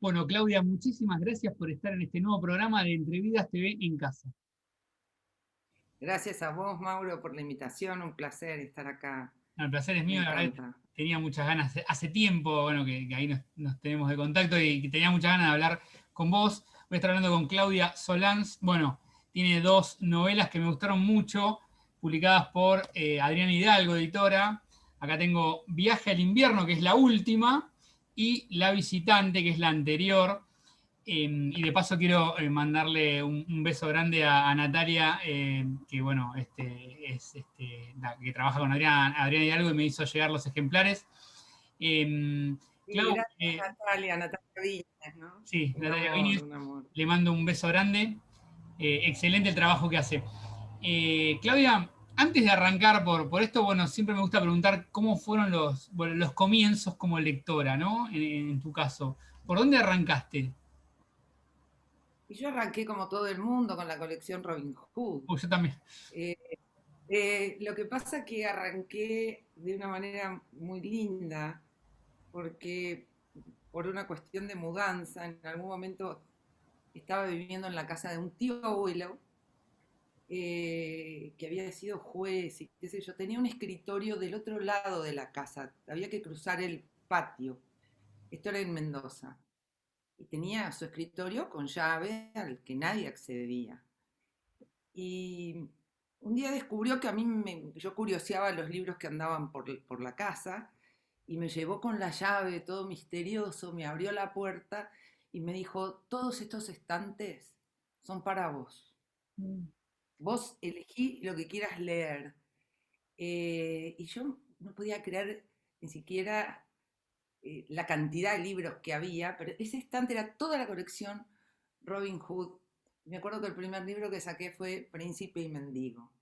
Bueno, Claudia, muchísimas gracias por estar en este nuevo programa de Entrevidas TV en Casa. Gracias a vos, Mauro, por la invitación. Un placer estar acá. No, el placer es Me mío, la verdad que encanta. tenía muchas ganas, hace tiempo, bueno, que ahí nos tenemos de contacto y que tenía muchas ganas de hablar con vos. Voy a estar hablando con Claudia Solans. Bueno, tiene dos novelas que me gustaron mucho, publicadas por Adriana Hidalgo, editora. Acá tengo Viaje al invierno, que es la última, y La visitante, que es la anterior. Y de paso quiero mandarle un beso grande a Natalia, que bueno, es la que trabaja con Adrián Hidalgo y me hizo llegar los ejemplares. Sí, Clau, gracias, Natalia Viñas, ¿no? sí, Un Natalia amor, Vínez, un amor. le mando un beso grande. Excelente el trabajo que hace. Claudia, antes de arrancar por esto, bueno, siempre me gusta preguntar cómo fueron bueno, los comienzos como lectora, ¿no? En tu caso, ¿por dónde arrancaste? Y yo arranqué como todo el mundo con la colección Robin Hood. Yo también. Eh, lo que pasa que arranqué de una manera muy linda, porque por una cuestión de mudanza, en algún momento estaba viviendo en la casa de un tío abuelo que había sido juez y qué sé yo, tenía un escritorio del otro lado de la casa, había que cruzar el patio, esto era en Mendoza, y tenía su escritorio con llave al que nadie accedía. Y un día descubrió que yo curioseaba los libros que andaban por la casa y me llevó con la llave, todo misterioso, me abrió la puerta y me dijo, todos estos estantes son para vos. Vos elegí lo que quieras leer. Y yo no podía creer ni siquiera la cantidad de libros que había, pero ese estante era toda la colección Robin Hood. Me acuerdo que el primer libro que saqué fue Príncipe y Mendigo.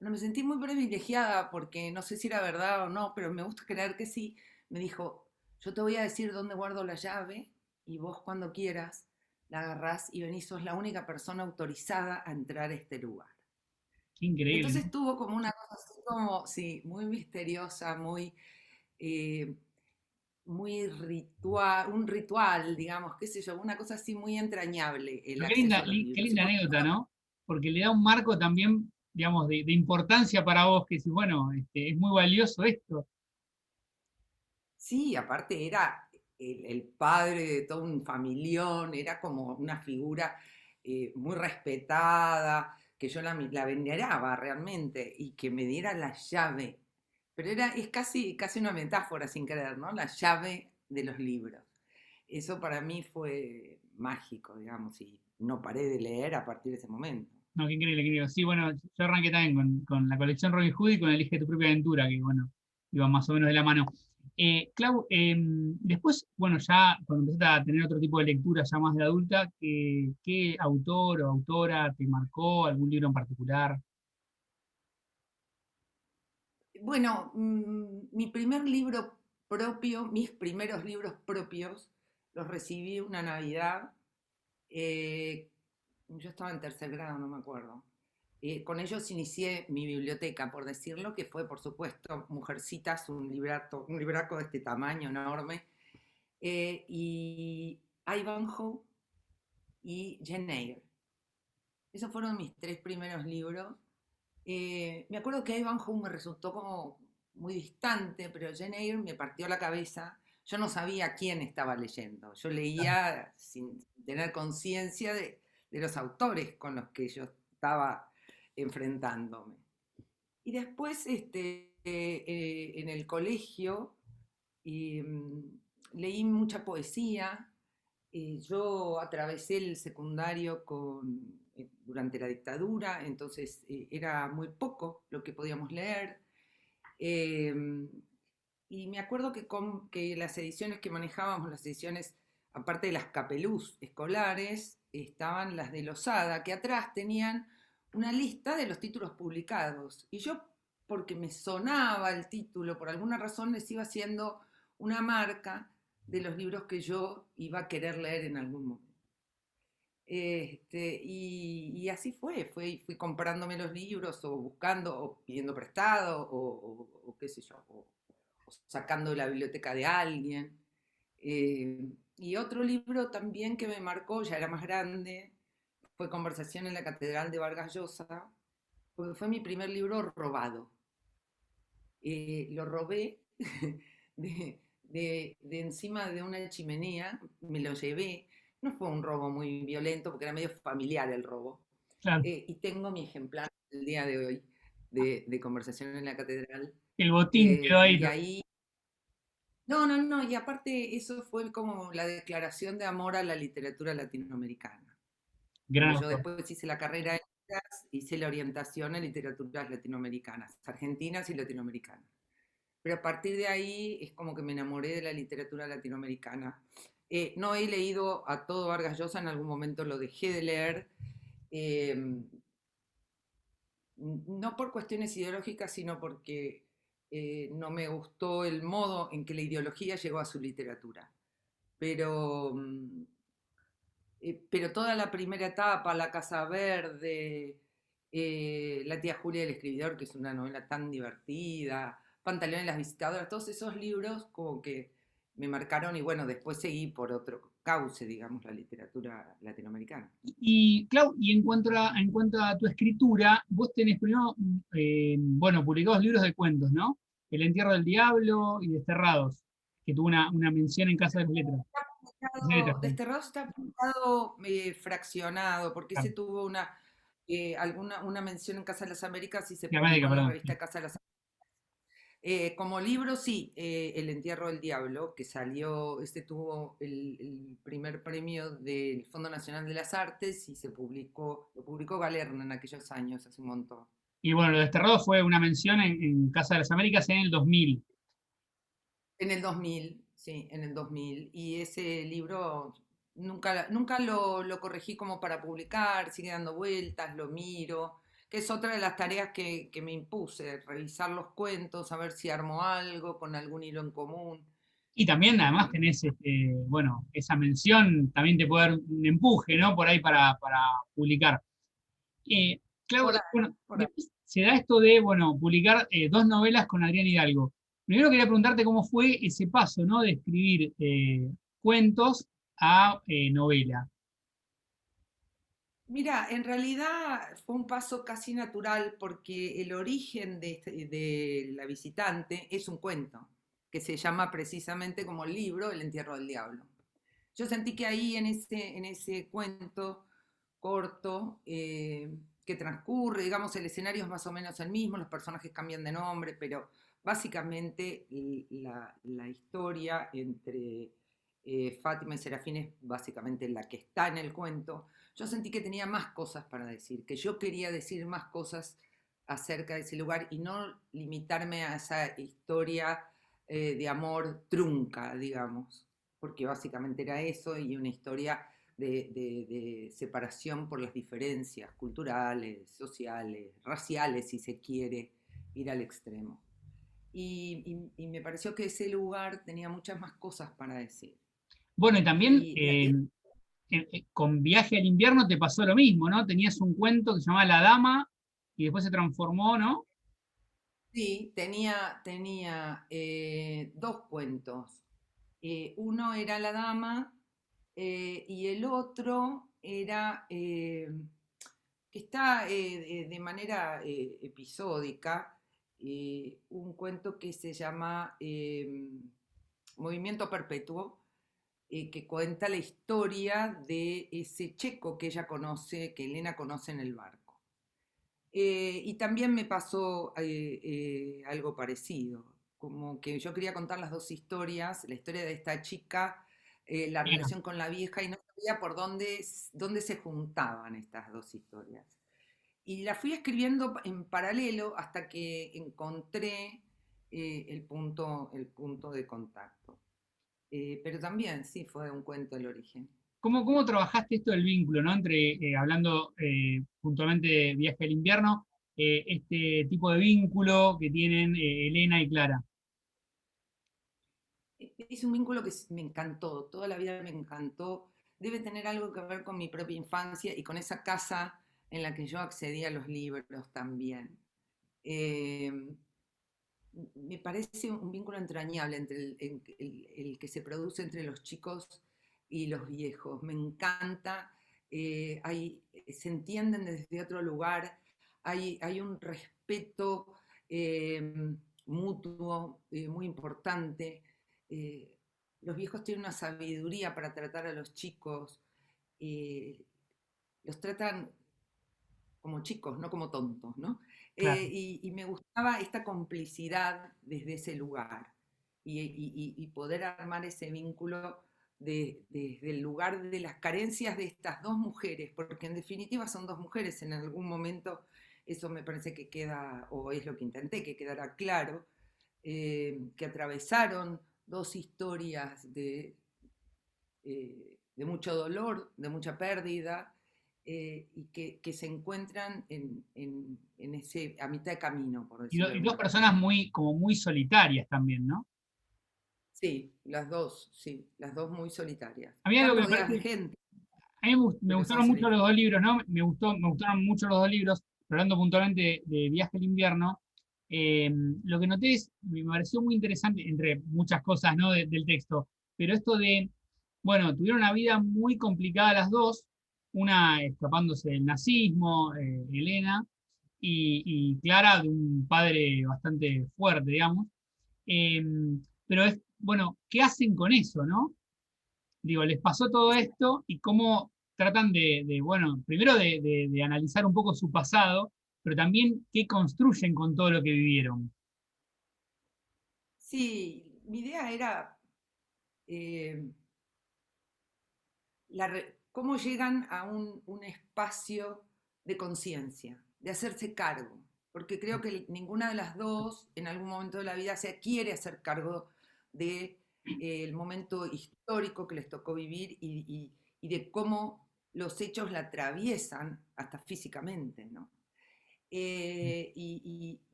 No, me sentí muy privilegiada porque no sé si era verdad o no, pero me gusta creer que sí. Me dijo, yo te voy a decir dónde guardo la llave y vos cuando quieras la agarrás y venís, sos la única persona autorizada a entrar a este lugar. Qué increíble, Entonces ¿no? tuvo como una cosa así como, sí, muy misteriosa, eh, muy ritual, un ritual, digamos, qué sé yo, una cosa así muy entrañable el Pero acceso a los qué libros. Y linda por anécdota, supuesto, ¿no? Porque le da un marco también, digamos, de importancia para vos, que si, bueno, es muy valioso esto. sí, aparte era el padre de todo un familión, era como una figura muy respetada, que yo la veneraba realmente y que me diera la llave. Pero es casi una metáfora sin querer, ¿no? La llave de los libros. Eso para mí fue mágico, digamos, y no paré de leer a partir de ese momento. No, qué increíble, qué increíble. Sí, bueno, yo arranqué también con la colección Robin Hood y con Elige tu propia aventura, que, bueno, iban más o menos de la mano. Clau, después, bueno, ya cuando empezaste a tener otro tipo de lectura ya más de adulta, ¿qué autor o autora te marcó? ¿Algún libro en particular? Bueno, mi primer libro propio, mis primeros libros propios, los recibí una Navidad. eh, yo estaba en tercer grado, no me acuerdo. Con ellos inicié mi biblioteca, por decirlo, que fue, por supuesto, Mujercitas, un libraco de este tamaño enorme, y Ivanhoe y Jane Eyre. Esos fueron mis tres primeros libros. Me acuerdo que Ivanhoe me resultó como muy distante, pero Jane Eyre me partió la cabeza. Yo no sabía quién estaba leyendo. Yo leía sin tener conciencia de los autores con los que yo estaba enfrentándome. Y después, en el colegio, eh, leí mucha poesía. Yo atravesé el secundario durante la dictadura, entonces era muy poco lo que podíamos leer. Eh, y me acuerdo que las ediciones que manejábamos, las ediciones, aparte de las capelús escolares, estaban las de Losada, que atrás tenían una lista de los títulos publicados. Y yo, porque me sonaba el título, por alguna razón les iba haciendo una marca de los libros que yo iba a querer leer en algún momento. Y así fui comprándome los libros o buscando o pidiendo prestado o qué sé yo, o sacando de la biblioteca de alguien. Eh, Y otro libro también que me marcó, ya era más grande, fue Conversación en la Catedral de Vargas Llosa, porque fue mi primer libro robado. Lo robé de encima de una chimenea, me lo llevé. No fue un robo muy violento porque era medio familiar el robo. Claro, Y tengo mi ejemplar el día de hoy de Conversación en la Catedral. el botín quedó ahí. Y ahí, no, no, no, y aparte eso fue como la declaración de amor a la literatura latinoamericana. Gran Porque yo autor. después hice la carrera en letras, hice la orientación en literaturas latinoamericanas, argentinas y latinoamericanas. Pero a partir de ahí es como que me enamoré de la literatura latinoamericana. No he leído a todo Vargas Llosa, en algún momento lo dejé de leer, eh, no por cuestiones ideológicas, sino porque no me gustó el modo en que la ideología llegó a su literatura. Pero, pero toda la primera etapa, La Casa Verde, La tía Julia del escribidor, que es una novela tan divertida, Pantaleón y las visitadoras, todos esos libros como que me marcaron y bueno, después seguí por otro cauce, digamos, la literatura latinoamericana. Y Clau, y en cuanto a tu escritura, vos tenés primero, bueno, publicados libros de cuentos, ¿no? El entierro del diablo y Desterrados, que tuvo una mención en Casa de las Letras. Casa de Letras, perdón. Desterrado está publicado fraccionado, porque Claro, ese tuvo una mención en Casa de las Américas y se de publicó América, en la perdón. revista Casa de las como libro, sí, El entierro del diablo, que salió, este tuvo el primer premio del Fondo Nacional de las Artes y lo publicó Galerna en aquellos años, hace un montón. Y bueno, lo de Desterrados fue una mención en Casa de las Américas en el 2000. En el 2000, sí, en el 2000. Y ese libro nunca lo corregí como para publicar, sigue dando vueltas, lo miro, que es otra de las tareas que me impuse, revisar los cuentos, a ver si armo algo con algún hilo en común. Y también, además, Eh, tenés, bueno, esa mención también te puede dar un empuje, ¿no? Por ahí para publicar. Eh, por Claudia, ahí, bueno, por ahí. después se da esto de, bueno, publicar dos novelas con Adrián Hidalgo. Primero quería preguntarte cómo fue ese paso, ¿no? De escribir cuentos a novela. Mira, en realidad fue un paso casi natural porque el origen de La visitante es un cuento que se llama precisamente como el libro El entierro del diablo. Yo sentí que ahí en ese cuento corto que transcurre, digamos, el escenario es más o menos el mismo, los personajes cambian de nombre, pero básicamente la historia entre Fátima y Serafín es básicamente la que está en el cuento. Yo sentí que tenía más cosas para decir, que yo quería decir más cosas acerca de ese lugar y no limitarme a esa historia de amor trunca, digamos, porque básicamente era eso y una historia de separación por las diferencias culturales, sociales, raciales, si se quiere ir al extremo. Y me pareció que ese lugar tenía muchas más cosas para decir. Bueno, y también Y con Viaje al Invierno te pasó lo mismo, ¿no? Tenías un cuento que se llamaba La Dama y después se transformó, ¿no? sí, tenía dos cuentos. Uno era La Dama y el otro era que está de manera episódica, un cuento que se llama Movimiento Perpetuo, que cuenta la historia de ese checo que ella conoce, que Elena conoce en el barco. Y también me pasó algo parecido, como que yo quería contar las dos historias, la historia de esta chica, la Claro. relación con la vieja, y no sabía por dónde se juntaban estas dos historias. Y la fui escribiendo en paralelo hasta que encontré el punto de contacto. Pero también, sí, fue un cuento el origen. ¿Cómo trabajaste esto del vínculo, ¿no? Entre, hablando puntualmente de Viaje al Invierno, este tipo de vínculo que tienen Elena y Clara? Es un vínculo que me encantó, toda la vida me encantó. Debe tener algo que ver con mi propia infancia y con esa casa en la que yo accedía a los libros también. Eh, Me parece un vínculo entrañable entre el que se produce entre los chicos y los viejos. Me encanta, se entienden desde otro lugar, hay un respeto eh, mutuo muy importante. Eh, los viejos tienen una sabiduría para tratar a los chicos, los tratan como chicos, no como tontos, ¿no? Claro. Y me gustaba esta complicidad desde ese lugar y poder armar ese vínculo desde el lugar de las carencias de estas dos mujeres, porque en definitiva son dos mujeres, en algún momento eso me parece que queda, o es lo que intenté, que quedara claro, que atravesaron dos historias de mucho dolor, de mucha pérdida, y que se encuentran en ese, a mitad de camino, por Y, decirlo de y dos alguna personas forma. muy, como muy solitarias también, ¿no? Sí, las dos muy solitarias. A mí Están algo que me rodeadas de parece, gente, a mí me pero son gustaron mucho los solitarias. dos libros, ¿no? Me gustaron mucho los dos libros, pero hablando puntualmente de Viaje al Invierno, lo que noté es, me pareció muy interesante, entre muchas cosas, ¿no? Del texto, pero esto de, bueno, tuvieron una vida muy complicada las dos, una escapándose del nazismo, Elena, y Clara de un padre bastante fuerte, digamos. Pero es, bueno, ¿qué hacen con eso, no? Digo, les pasó todo esto y cómo tratan bueno, primero de analizar un poco su pasado, pero también qué construyen con todo lo que vivieron. Sí, mi idea era eh, cómo llegan a un espacio de conciencia, de hacerse cargo, porque creo que ninguna de las dos en algún momento de la vida se quiere hacer cargo de el momento histórico que les tocó vivir y de cómo los hechos la atraviesan hasta físicamente, ¿no?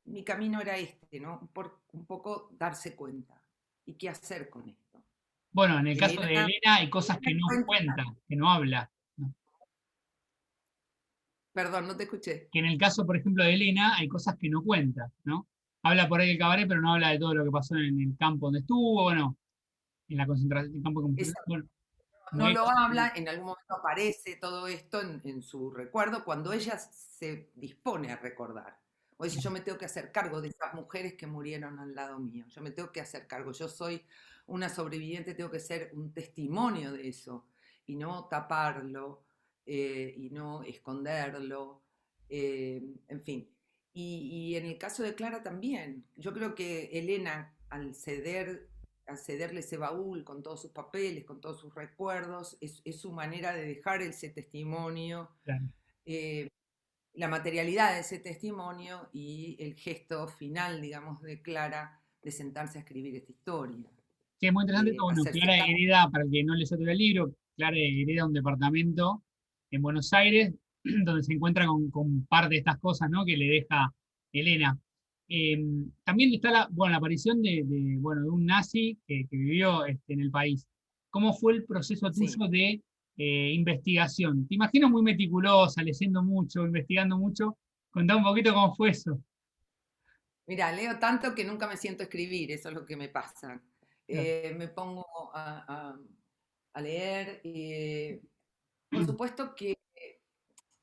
Mi camino era este, ¿no? Un poco darse cuenta y qué hacer con esto. Bueno, en el caso de Elena, Elena hay cosas que Elena no cuenta, cuenta, que no habla, ¿no? perdón, no te escuché. Que en el caso, por ejemplo, de Elena hay cosas que no cuenta, ¿no? Habla por ahí el cabaret, pero no habla de todo lo que pasó en el campo donde estuvo, bueno, en la concentración, el campo de concentración, bueno, como No hay lo cosas que habla, en algún momento aparece todo esto en su recuerdo cuando ella se dispone a recordar. O dice, yo me tengo que hacer cargo de esas mujeres que murieron al lado mío, yo me tengo que hacer cargo, yo soy una sobreviviente, tengo que ser un testimonio de eso y no taparlo y no esconderlo, en fin. Y en el caso de Clara también, yo creo que Elena, al cederle ese baúl con todos sus papeles, con todos sus recuerdos, es su manera de dejar ese testimonio, claro. eh, la materialidad de ese testimonio y el gesto final, digamos, de Clara de sentarse a escribir esta historia, Sí, es muy interesante que, de bueno, hacerse Clara cargo. hereda, para el que no leyó todavía el libro, Clara hereda un departamento en Buenos Aires, donde se encuentra con parte de estas cosas, ¿no? Que le deja Elena. Eh, También está bueno, la aparición bueno, de un nazi que vivió en el país. ¿Cómo fue el proceso Sí. tuyo de investigación? Te imagino muy meticulosa, leyendo mucho, investigando mucho. Contá un poquito cómo fue eso. Mira, leo tanto que nunca me siento a escribir, eso es lo que me pasa. Claro. Me pongo a leer. Por supuesto que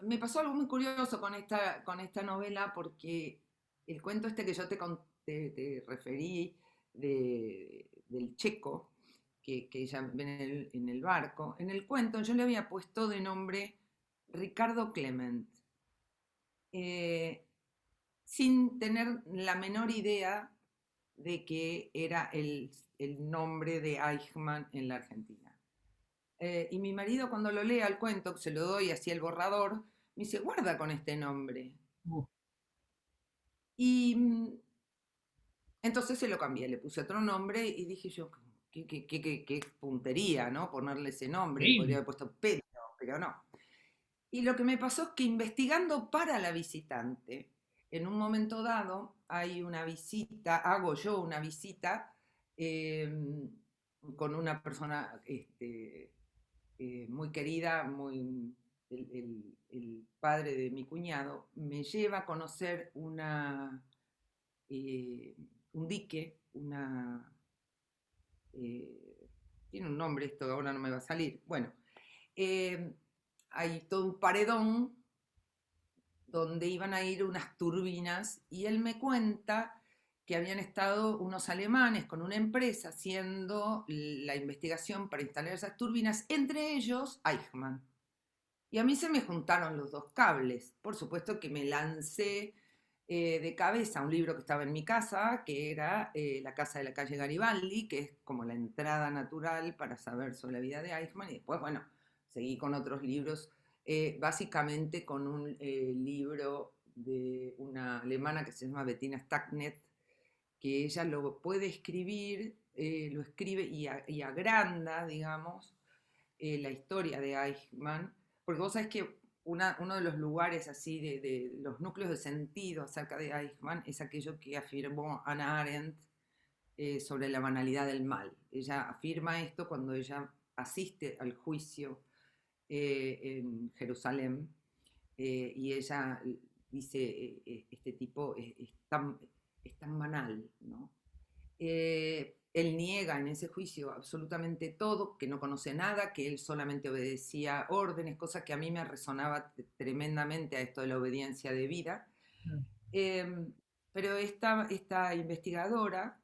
me pasó algo muy curioso con esta novela porque el cuento este que yo te referí del checo, que ella ve en el barco, en el cuento yo le había puesto de nombre Ricardo Clement, eh, sin tener la menor idea de que era el nombre de Eichmann en la Argentina. Y mi marido cuando lo lee al cuento, se lo doy así el borrador, me dice, guarda con este nombre. Uh, Y entonces se lo cambié, le puse otro nombre y dije yo, qué puntería, ¿no? Ponerle ese nombre, le podría Increíble. haber puesto Pedro, pero no. Y lo que me pasó es que investigando para la visitante, en un momento dado hay una visita, hago yo una visita eh, con una persona muy querida, el padre de mi cuñado, me lleva a conocer eh, un dique, eh, tiene un nombre esto, ahora no me va a salir. Bueno, eh, hay todo un paredón donde iban a ir unas turbinas y él me cuenta que habían estado unos alemanes con una empresa haciendo la investigación para instalar esas turbinas, entre ellos Eichmann. Y a mí se me juntaron los dos cables. Por supuesto que me lancé de cabeza a un libro que estaba en mi casa, que era La casa de la calle Garibaldi, que es como la entrada natural para saber sobre la vida de Eichmann. Y después, bueno, seguí con otros libros, básicamente con un libro de una alemana que se llama Bettina Stacknet, que ella lo puede escribir, lo escribe y agranda, digamos, la historia de Eichmann, porque vos sabés que uno de los lugares así, de los núcleos de sentido acerca de Eichmann, es aquello que afirmó Hannah Arendt sobre la banalidad del mal. Ella afirma esto cuando ella asiste al juicio en Jerusalén, y ella dice, este tipo es tan banal, ¿no? Él niega en ese juicio absolutamente todo, que no conoce nada, que él solamente obedecía órdenes, cosa que a mí me resonaba tremendamente a esto de la obediencia de vida. Eh, pero esta investigadora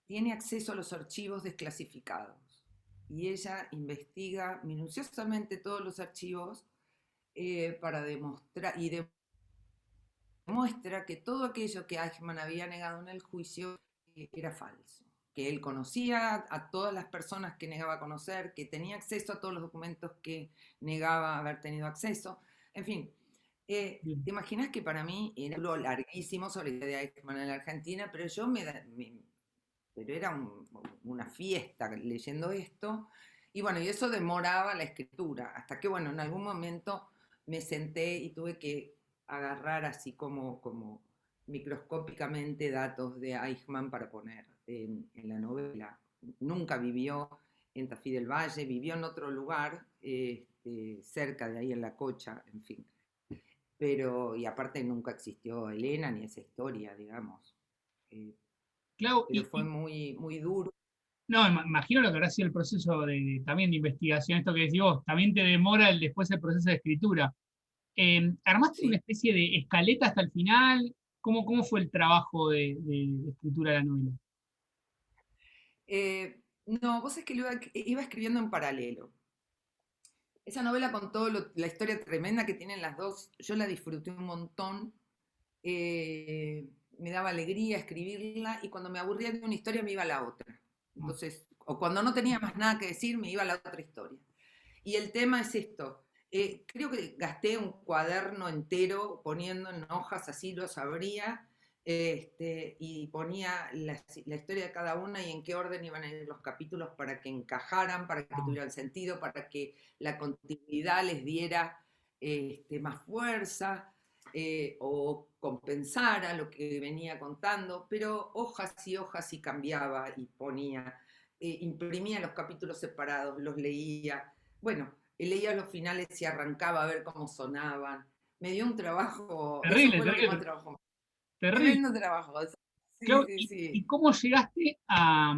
tiene acceso a los archivos desclasificados y ella investiga minuciosamente todos los archivos para demostrar, y demuestra que todo aquello que Eichmann había negado en el juicio era falso, que él conocía a todas las personas que negaba conocer, que tenía acceso a todos los documentos que negaba haber tenido acceso, en fin. ¿Te imaginas que para mí era un libro larguísimo sobre la idea de Eichmann en la Argentina, pero yo pero era una fiesta leyendo esto, y bueno, y eso demoraba la escritura, hasta que bueno, en algún momento me senté y tuve que agarrar así como microscópicamente datos de Eichmann para poner en la novela. Nunca vivió en Tafí del Valle, vivió en otro lugar, cerca de ahí en La Cocha, en fin. Pero, y aparte nunca existió Elena ni esa historia, digamos. Eh, Clau, pero fue muy, muy duro. no, imagino lo que habrá sido el proceso también de investigación, esto que decís vos, también te demora después el proceso de escritura. ¿Armaste una Sí. especie de escaleta hasta el final? ¿Cómo fue el trabajo de escritura de la novela? No, vos es que iba escribiendo en paralelo. Esa novela con toda la historia tremenda que tienen las dos, yo la disfruté un montón. Me daba alegría escribirla y cuando me aburría de una historia me iba a la otra. Ah, Entonces, o cuando no tenía más nada que decir, me iba a la otra historia. Y el tema es esto. Creo que gasté un cuaderno entero poniendo en hojas, así lo sabría, y ponía la historia de cada una y en qué orden iban a ir los capítulos para que encajaran, para que ah, tuvieran sentido, para que la continuidad les diera más fuerza, o compensara lo que venía contando, pero hojas y hojas y cambiaba y ponía, imprimía los capítulos separados, los leía. Bueno, leía los finales y arrancaba a ver cómo sonaban. Me dio un trabajo, eso terrible, fue lo que más terrible, trabajó. terrible. Tremendo trabajo. Sí, Clau, sí, ¿y sí. cómo llegaste a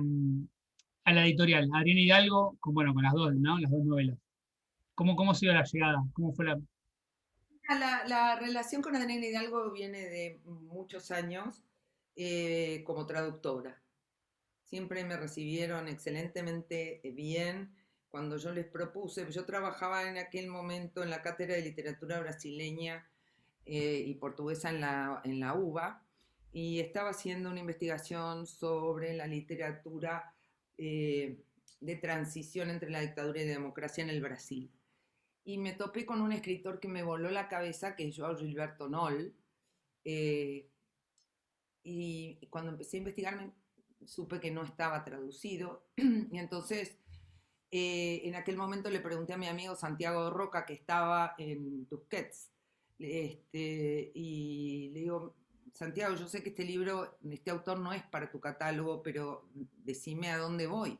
la editorial? Adriana Hidalgo, bueno, con las dos, ¿no? Las dos novelas. ¿Cómo ha sido la llegada? ¿Cómo fue la...? La relación con Adriana Hidalgo viene de muchos años como traductora. Siempre me recibieron excelentemente bien cuando yo les propuse. Yo trabajaba en aquel momento en la Cátedra de Literatura Brasileña y Portuguesa en la UBA, y estaba haciendo una investigación sobre la literatura de transición entre la dictadura y la democracia en el Brasil. Y me topé con un escritor que me voló la cabeza, que es João Gilberto Noll, eh, y cuando empecé a investigar supe que no estaba traducido, y entonces en aquel momento le pregunté a mi amigo Santiago Roca, que estaba en Tusquets, y le digo, Santiago, yo sé que este libro, este autor no es para tu catálogo, pero decime a dónde voy.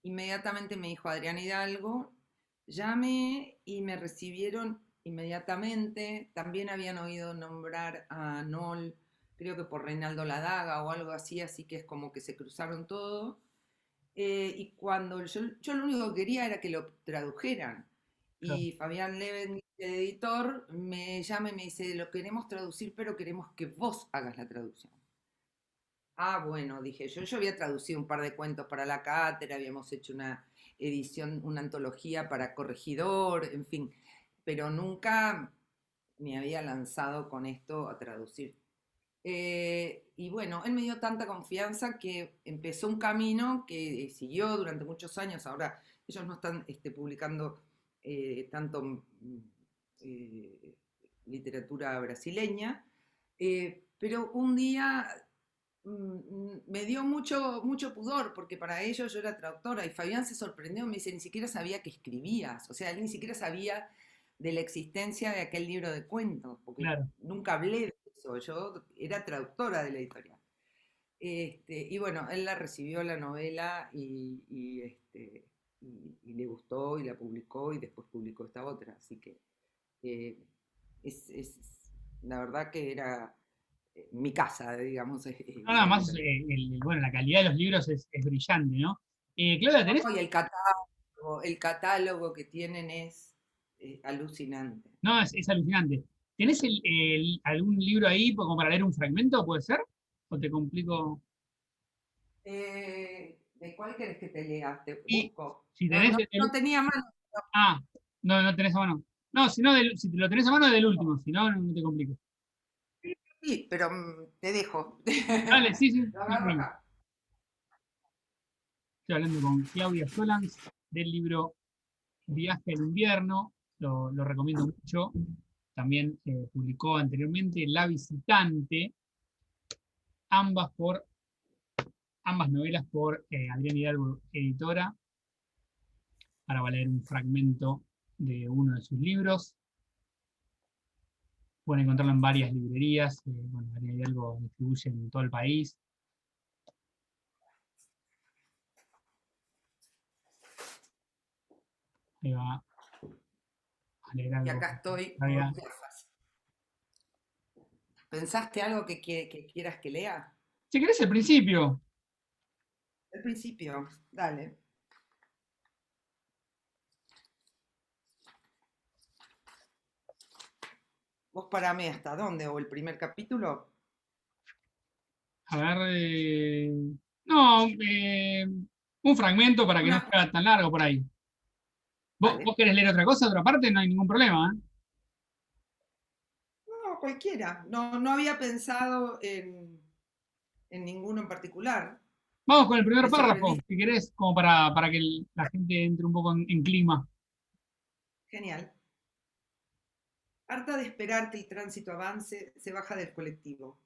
Inmediatamente me dijo Adrián Hidalgo, llamé y me recibieron inmediatamente. También habían oído nombrar a Nol, creo que por Reinaldo Ladaga o algo así, así que es como que se cruzaron todo. Y cuando yo lo único que quería era que lo tradujeran. Claro. Y Fabián Leven, el editor, me llama y me dice, lo queremos traducir, pero queremos que vos hagas la traducción. Ah, bueno, dije yo había traducido un par de cuentos para la cátedra, habíamos hecho una edición, una antología para Corregidor, en fin, pero nunca me había lanzado con esto a traducir. Y bueno, él me dio tanta confianza que empezó un camino que siguió durante muchos años. Ahora ellos no están publicando tanto eh, literatura brasileña, pero un día me dio mucho pudor, porque para ellos yo era traductora y Fabián se sorprendió, me dice, ni siquiera sabía que escribías, o sea, él ni siquiera sabía de la existencia de aquel libro de cuentos, porque Claro. nunca hablé de eso, yo era traductora de la editorial. Y bueno, él la recibió la novela y le gustó y la publicó y después publicó esta otra, así que eh, es, la verdad que era mi casa, digamos, Nada la más, editorial. bueno, la calidad de los libros es brillante, ¿no? Claudia, ¿tenés? No, y el catálogo que tienen es alucinante. No, es alucinante. ¿Tenés algún libro ahí como para leer un fragmento, puede ser? ¿O te complico? ¿De cuál querés que te lea? Te Y busco. si No, tenés no, no tenía mano. ah, no, no tenés a mano. No, si no, si te lo tenés a mano es del último, si no, no te complico. Sí, pero te dejo. Dale, sí, sí, Lo no hay agarro problema. acá. Estoy hablando con Claudia Solans del libro Viaje al invierno, lo recomiendo mucho. También publicó anteriormente La visitante, ambas por ambas novelas por Adrián Hidalgo, editora, para valer un fragmento de uno de sus libros. Pueden encontrarlo en varias librerías. Bueno, Adrián Hidalgo distribuye en todo el país. Ahí va a leer Y algo. acá estoy por Claudia. gafas. ¿Pensaste algo que quieras que lea? Si querés el principio, Al principio, dale. ¿Vos parame hasta dónde? ¿O el primer capítulo? a ver. No, un fragmento para que no Una, sea tan largo por ahí. ¿Vos dale. querés leer otra cosa, otra parte? No hay ningún problema, ¿eh? No, cualquiera. No, no había pensado en ninguno en particular. Vamos con el primer Me párrafo, sorprendiste. si querés, como para que la gente entre un poco en clima. Genial. Harta de esperar que el tránsito avance, se baja del colectivo.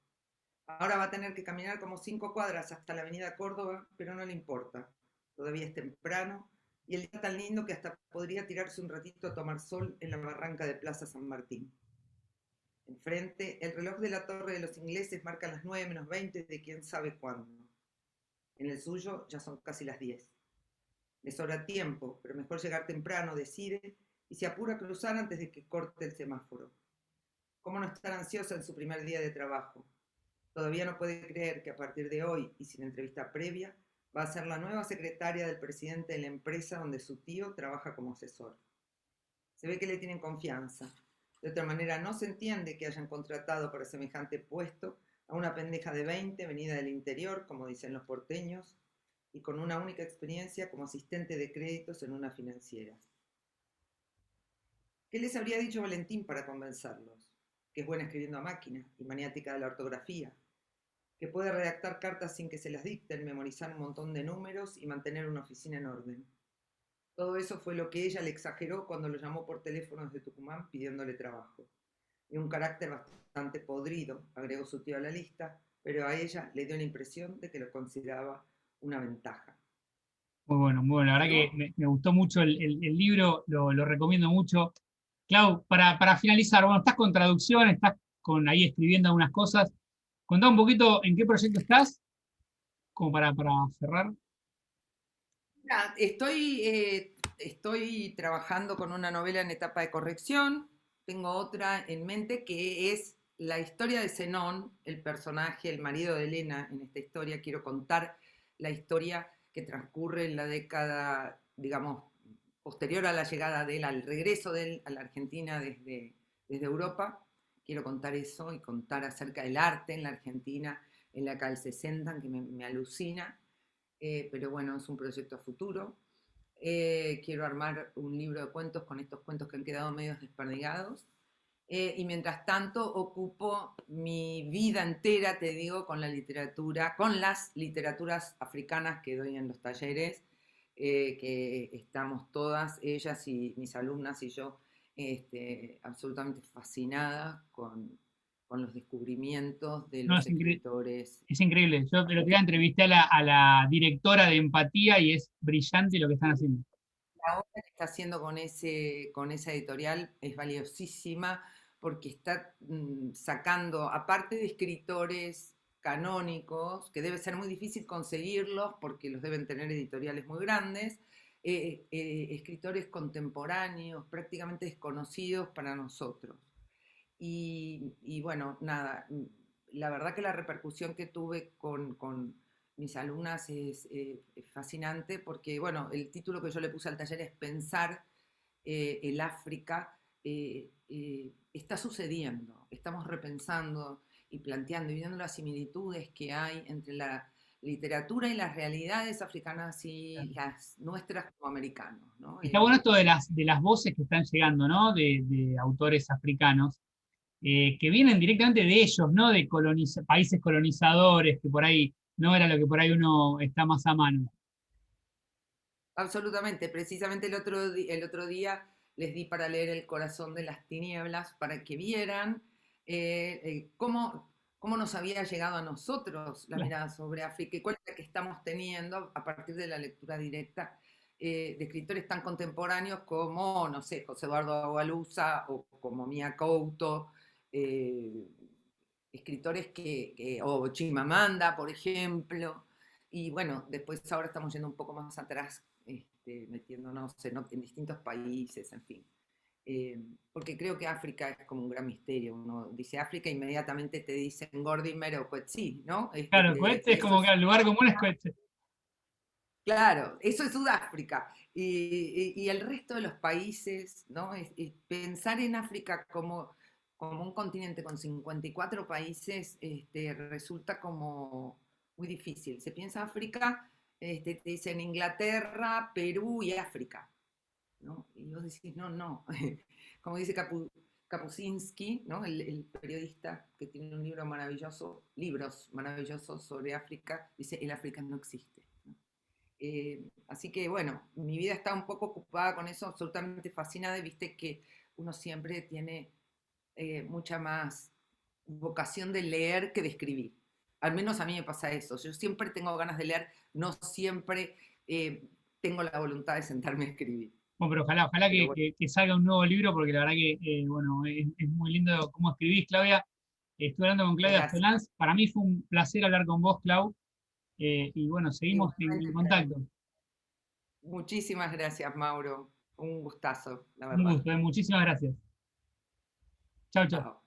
Ahora va a tener que caminar como 5 cuadras hasta la avenida Córdoba, pero no le importa. Todavía es temprano y el día tan lindo que hasta podría tirarse un ratito a tomar sol en la barranca de Plaza San Martín. Enfrente, el reloj de la Torre de los Ingleses marca las 9 menos 20 de quién sabe cuándo. En el suyo ya son casi las 10. Le sobra tiempo, pero mejor llegar temprano, decide, y se apura a cruzar antes de que corte el semáforo. ¿Cómo no estar ansiosa en su primer día de trabajo? Todavía no puede creer que a partir de hoy, y sin entrevista previa, va a ser la nueva secretaria del presidente de la empresa donde su tío trabaja como asesor. Se ve que le tienen confianza. De otra manera, no se entiende que hayan contratado para semejante puesto a una pendeja de 20 venida del interior, como dicen los porteños, y con una única experiencia como asistente de créditos en una financiera. ¿Qué les habría dicho Valentín para convencerlos? Que es buena escribiendo a máquina y maniática de la ortografía, que puede redactar cartas sin que se las dicten, memorizar un montón de números y mantener una oficina en orden. Todo eso fue lo que ella le exageró cuando lo llamó por teléfono desde Tucumán pidiéndole trabajo. Y un carácter bastante podrido, agregó su tío a la lista, pero a ella le dio la impresión de que lo consideraba una ventaja. Muy bueno, muy bueno. La verdad que ¿Llegó? me gustó mucho el libro, lo recomiendo mucho. Clau, para finalizar, bueno, estás con traducción, estás con ahí escribiendo algunas cosas. Contá un poquito en qué proyecto estás, como para cerrar. Estoy trabajando con una novela en etapa de corrección. Tengo otra en mente que es la historia de Zenón, el personaje, el marido de Elena en esta historia. Quiero contar la historia que transcurre en la década, digamos, posterior a la llegada de él, al regreso de él a la Argentina desde Europa. Quiero contar eso y contar acerca del arte en la Argentina en la década del 60, que me alucina, pero bueno, es un proyecto a futuro. Quiero armar un libro de cuentos con estos cuentos que han quedado medios desperdigados. Y mientras tanto ocupo mi vida entera, te digo, con la literatura, con las literaturas africanas que doy en los talleres, que estamos todas, ellas y mis alumnas y yo, absolutamente fascinadas con los descubrimientos de No, los escritores. es increíble. Yo el otro día entrevisté a la directora de Empatía y es brillante lo que están haciendo. La obra que está haciendo con esa editorial es valiosísima porque está sacando, aparte de escritores canónicos, que debe ser muy difícil conseguirlos porque los deben tener editoriales muy grandes, escritores contemporáneos, prácticamente desconocidos para nosotros. Y bueno, nada, la verdad que la repercusión que tuve con mis alumnas es fascinante porque, bueno, el título que yo le puse al taller es Pensar el África. Está sucediendo, estamos repensando y planteando y viendo las similitudes que hay entre la literatura y las realidades africanas y las nuestras como americanos, ¿no? Está bueno esto de las voces que están llegando, ¿no? De autores africanos, que vienen directamente de ellos, ¿no? De países colonizadores, que por ahí no era lo que por ahí uno está más a mano. Absolutamente, precisamente el otro día les di para leer El corazón de las tinieblas para que vieran cómo nos había llegado a nosotros la Claro. mirada sobre África y cuál es la que estamos teniendo a partir de la lectura directa de escritores tan contemporáneos como, no sé, José Eduardo Agualusa o como Mia Couto, eh, escritores o Chimamanda, por ejemplo. Y bueno, después ahora estamos yendo un poco más atrás, metiéndonos en distintos países, en fin. Porque creo que África es como un gran misterio. Uno dice África, inmediatamente te dicen Gordimer o Coetzee, ¿no? Claro, Coete es Eso como que es, el lugar común es Coete. claro, eso es Sudáfrica. Y el resto de los países, ¿no? Pensar en África como un continente con 54 países resulta como muy difícil. Se piensa África, te dicen Inglaterra, Perú y África, ¿no? Y vos decís, no, no. Como dice Kapuscinski, ¿no? El periodista que tiene un libro maravilloso, libros maravillosos sobre África, dice, el África no existe. ¿No? Así que bueno, mi vida está un poco ocupada con eso, absolutamente fascinada, y viste que uno siempre tiene mucha más vocación de leer que de escribir. Al menos a mí me pasa eso. Yo siempre tengo ganas de leer, no siempre tengo la voluntad de sentarme a escribir. Bueno, pero ojalá Pero bueno, que salga un nuevo libro, porque la verdad que, bueno, es muy lindo cómo escribís, Claudia. Estuve hablando con Claudia gracias. Solans. Para mí fue un placer hablar con vos, Clau. Y bueno, seguimos en Igualmente, contacto. muchísimas gracias, Mauro. Un gustazo, la Un verdad. gusto, muchísimas gracias. Chau, chau. Chao.